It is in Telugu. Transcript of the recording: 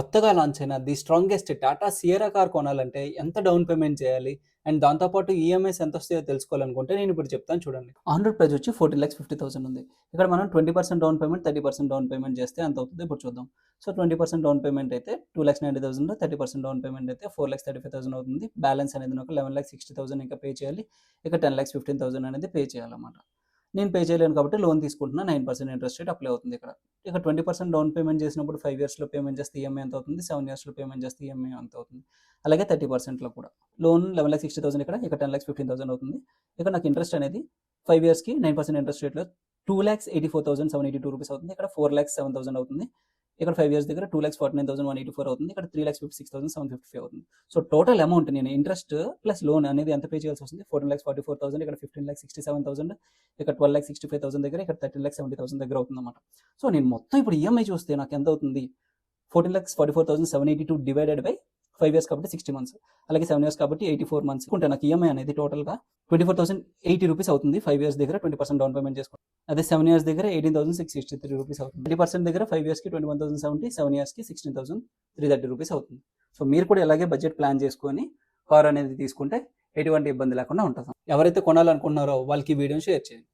కొత్తగా లాంచ్ అయిన the strongest Tata Sierra car కొనాలంటే ఎంత డౌన్ పేమెంట్ చేయాలి? అండ్ దాంతో పాటు ఈఎంఐస్ ఎంతొస్తాయో తెలుసుకోవాలనుకుంటే నేనిప్పుడు చెప్తాను చూడండి. ఆన్ రోడ్ ప్రైస్ వచ్చి 14,50,000 ఉంది. ఇక్కడ మనం 20% డౌన్ పేమెంట్, 30% డౌన్ పేమెంట్ చేస్తే ఎంత అవుతుందో ఇప్పుడు చూద్దాం. సో 20% డౌన్ పేమెంట్ అయితే 2,90,000, 30% డౌన్ పేమెంట్ అయితే 4,35,000 అవుతుంది. బ్యాలెన్స్ అనేది నాకు 11,60,000 ఇంకా పే చేయాలి. ఇక 10,15,000 అనేది పే చేయాలన్నమాట. నేను పే చేయలేను కాబట్టి లోన్ తీసుకుంటున్నా. 9% ఇంట్రెస్ట్ రేట్ అప్లై అవుతుంది ఇక్కడ. ఇక 20% డౌన్ పేమెంట్ చేసినప్పుడు 5 ఇయర్స్‌లో పేమెంట్ చేస్తే ఈఎంఐ ఎంత అవుతుంది? 7 ఇయర్స్‌లో పేమెంట్ చేస్తే ఈఎంఐ ఎంత అవుతుంది? అలాగే 30%లో కూడా. లోన్ 11,60,000 ఇక్కడ, ఇక 10,15,000 అవుతుంది. ఇక నాకు ఇంట్రెస్ట్ అనేది 5 ఇయర్స్‌కి 9% ఇంట్రెస్ట్ రేట్‌లో 2,84,782 రూపీస్ అవుతుంది. ఇక్కడ 4,07,000 అవుతుంది. ఇక్కడ 5 ఇయర్స్ దగ్గర 2,49,184 అవుతుంది. ఇక్కడ 3,56,755 అవుతుంది. సో టోటల్ అమౌంట్ నేను ఇంట్రెస్ట్ ప్లస్ లోన్ అనేది ఎంత పే చేయాల్సి వస్తుంది? 14,44,000, ఇక్కడ 15,67,000, ఇక్కడ 12,65,000 దగ్గర, ఇక్కడ 13,70,000 దగ్గర అవుతుందన్నమాట. సో నేను మొత్తం ఇప్పుడు ఈఎంఐ చూస్తే నాకు ఎంత అవుతుంది? 14,44,782 డివైడెడ్ బై 5 ఇయర్స్ కాబట్టి 60 మంత్స్, అలాగే 7 ఇయర్స్ కాబట్టి 84 మంత్స్ ఉంటే నాకు ఈఎంఐ అనేది టోటల్‌గా 24,080 రూపీస్ అవుతుంది. 5 ఇయర్స్ దగ్గర 20% డౌన్ పేమెంట్ చేసుకుంటే. అదే 7 ఇయర్స్ దగ్గర 18,663 రూపీస్ అవుతుంది. 30% దగ్గర 5 ఇయర్స్‌కి 21,070, 7 ఇయర్స్‌కి 16,330 రూపీస్ అవుతుంది. సో మీరు కూడా ఇలాగే బడ్జెట్ ప్లాన్ చేసుకొని కార్ అనేది తీసుకుంటే ఎటువంటి ఇబ్బంది లేకుండా ఉంటుంది. ఎవరైతే కొనాలనుకుంటున్నారో వాళ్ళకి ఈ వీడియోని షేర్ చేయండి.